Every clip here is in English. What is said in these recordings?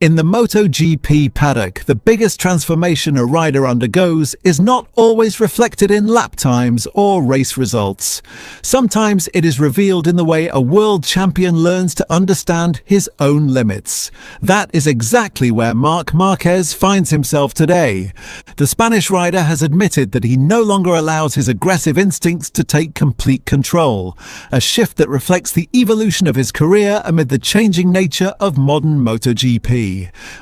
In the MotoGP paddock, the biggest transformation a rider undergoes is not always reflected in lap times or race results. Sometimes it is revealed in the way a world champion learns to understand his own limits. That is exactly where Marc Marquez finds himself today. The Spanish rider has admitted that he no longer allows his aggressive instincts to take complete control, a shift that reflects the evolution of his career amid the changing nature of modern MotoGP.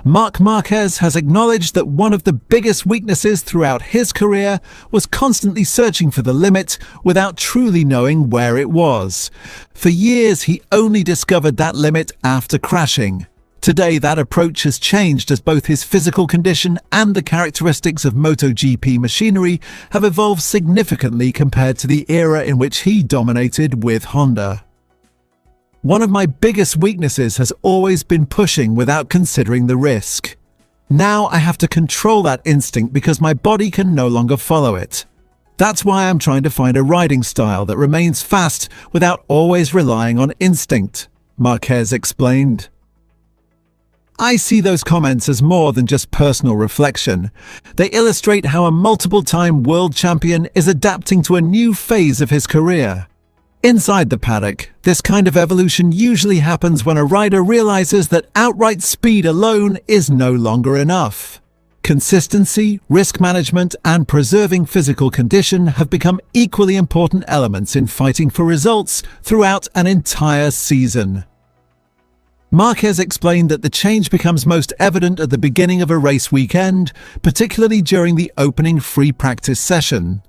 Marc Marquez has acknowledged that one of the biggest weaknesses throughout his career was constantly searching for the limit without truly knowing where it was. For years, he only discovered that limit after crashing. Today, that approach has changed as both his physical condition and the characteristics of MotoGP machinery have evolved significantly compared to the era in which he dominated with Honda. One of my biggest weaknesses has always been pushing without considering the risk. Now I have to control that instinct because my body can no longer follow it. That's why I'm trying to find a riding style that remains fast without always relying on instinct, Marquez explained. I see those comments as more than just personal reflection. They illustrate how a multiple-time world champion is adapting to a new phase of his career. Inside the paddock, this kind of evolution usually happens when a rider realizes that outright speed alone is no longer enough. Consistency, risk management, and preserving physical condition have become equally important elements in fighting for results throughout an entire season. Marquez explained that the change becomes most evident at the beginning of a race weekend, particularly during the opening free practice session.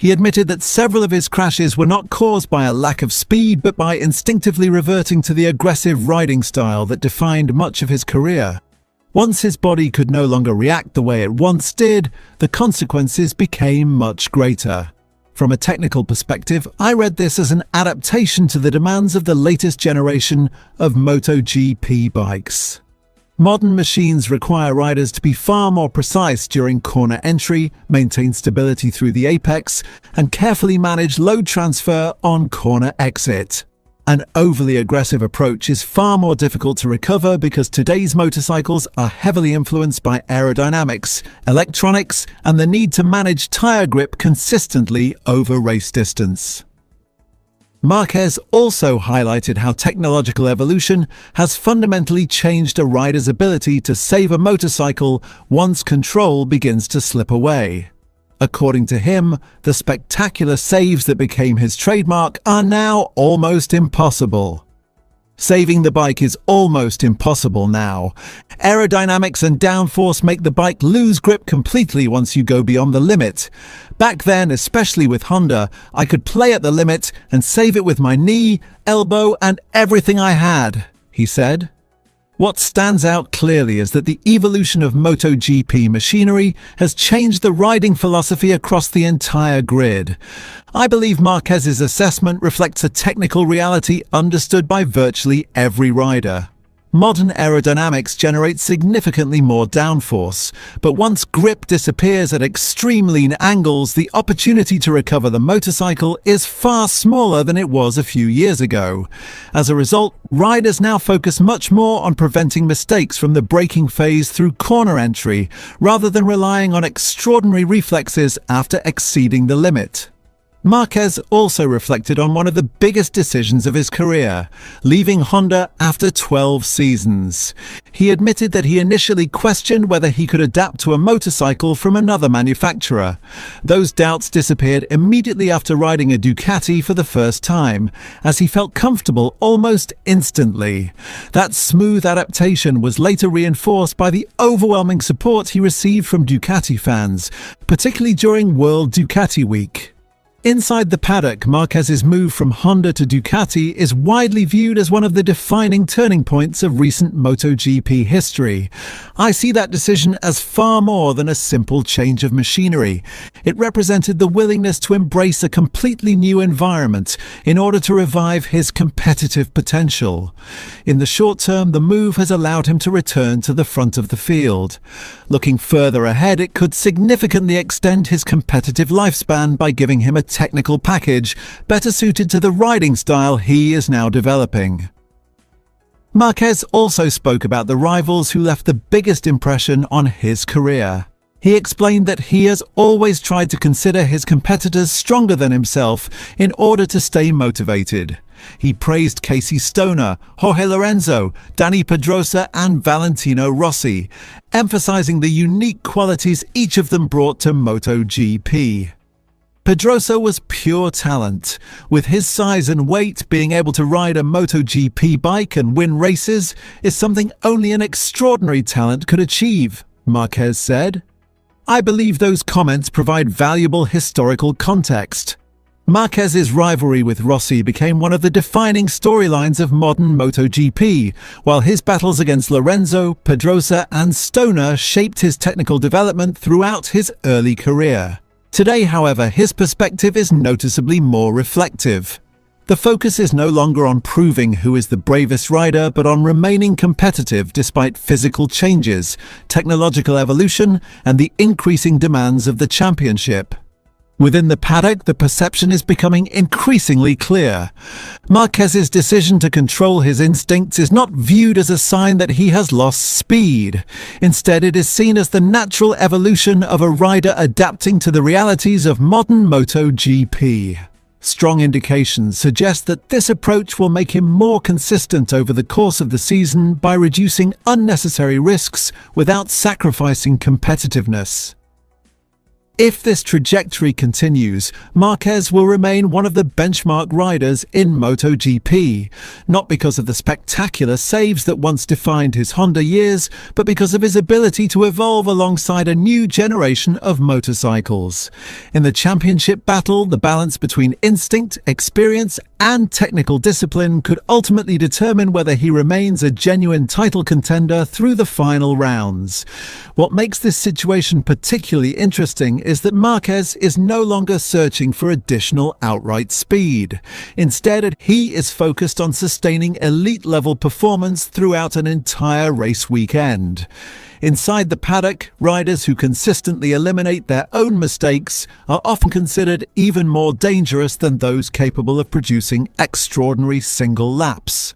He admitted that several of his crashes were not caused by a lack of speed, but by instinctively reverting to the aggressive riding style that defined much of his career. Once his body could no longer react the way it once did, the consequences became much greater. From a technical perspective, I read this as an adaptation to the demands of the latest generation of MotoGP bikes. Modern machines require riders to be far more precise during corner entry, maintain stability through the apex, and carefully manage load transfer on corner exit. An overly aggressive approach is far more difficult to recover because today's motorcycles are heavily influenced by aerodynamics, electronics, and the need to manage tire grip consistently over race distance. Marquez also highlighted how technological evolution has fundamentally changed a rider's ability to save a motorcycle once control begins to slip away. According to him, the spectacular saves that became his trademark are now almost impossible. Saving the bike is almost impossible now. Aerodynamics and downforce make the bike lose grip completely once you go beyond the limit. Back then, especially with Honda, I could play at the limit and save it with my knee, elbow, and everything I had, he said. What stands out clearly is that the evolution of MotoGP machinery has changed the riding philosophy across the entire grid. I believe Marquez's assessment reflects a technical reality understood by virtually every rider. Modern aerodynamics generate significantly more downforce, but once grip disappears at extreme lean angles, the opportunity to recover the motorcycle is far smaller than it was a few years ago. As a result, riders now focus much more on preventing mistakes from the braking phase through corner entry, rather than relying on extraordinary reflexes after exceeding the limit. Marquez also reflected on one of the biggest decisions of his career, leaving Honda after 12 seasons. He admitted that he initially questioned whether he could adapt to a motorcycle from another manufacturer. Those doubts disappeared immediately after riding a Ducati for the first time, as he felt comfortable almost instantly. That smooth adaptation was later reinforced by the overwhelming support he received from Ducati fans, particularly during World Ducati Week. Inside the paddock, Marquez's move from Honda to Ducati is widely viewed as one of the defining turning points of recent MotoGP history. I see that decision as far more than a simple change of machinery. It represented the willingness to embrace a completely new environment in order to revive his competitive potential. In the short term, the move has allowed him to return to the front of the field. Looking further ahead, it could significantly extend his competitive lifespan by giving him a technical package better suited to the riding style he is now developing. Marquez also spoke about the rivals who left the biggest impression on his career. He explained that he has always tried to consider his competitors stronger than himself in order to stay motivated. He praised Casey Stoner, Jorge Lorenzo, Dani Pedrosa and Valentino Rossi, emphasizing the unique qualities each of them brought to MotoGP. Pedrosa was pure talent. With his size and weight, being able to ride a MotoGP bike and win races is something only an extraordinary talent could achieve, Marquez said. I believe those comments provide valuable historical context. Marquez's rivalry with Rossi became one of the defining storylines of modern MotoGP, while his battles against Lorenzo, Pedrosa and Stoner shaped his technical development throughout his early career. Today, however, his perspective is noticeably more reflective. The focus is no longer on proving who is the bravest rider, but on remaining competitive despite physical changes, technological evolution, and the increasing demands of the championship. Within the paddock, the perception is becoming increasingly clear. Marquez's decision to control his instincts is not viewed as a sign that he has lost speed. Instead, it is seen as the natural evolution of a rider adapting to the realities of modern MotoGP. Strong indications suggest that this approach will make him more consistent over the course of the season by reducing unnecessary risks without sacrificing competitiveness. If this trajectory continues, Marquez will remain one of the benchmark riders in MotoGP, not because of the spectacular saves that once defined his Honda years, but because of his ability to evolve alongside a new generation of motorcycles. In the championship battle, the balance between instinct, experience, and technical discipline could ultimately determine whether he remains a genuine title contender through the final rounds. What makes this situation particularly interesting is that Marquez is no longer searching for additional outright speed. Instead, he is focused on sustaining elite-level performance throughout an entire race weekend. Inside the paddock, riders who consistently eliminate their own mistakes are often considered even more dangerous than those capable of producing extraordinary single laps.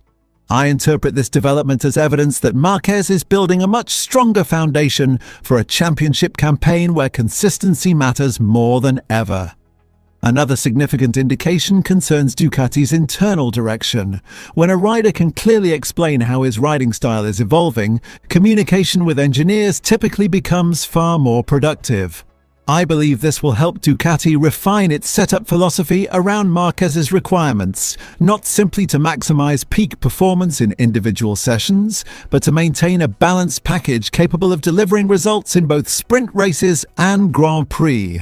I interpret this development as evidence that Marquez is building a much stronger foundation for a championship campaign where consistency matters more than ever. Another significant indication concerns Ducati's internal direction. When a rider can clearly explain how his riding style is evolving, communication with engineers typically becomes far more productive. I believe this will help Ducati refine its setup philosophy around Marquez's requirements, not simply to maximize peak performance in individual sessions, but to maintain a balanced package capable of delivering results in both sprint races and Grand Prix.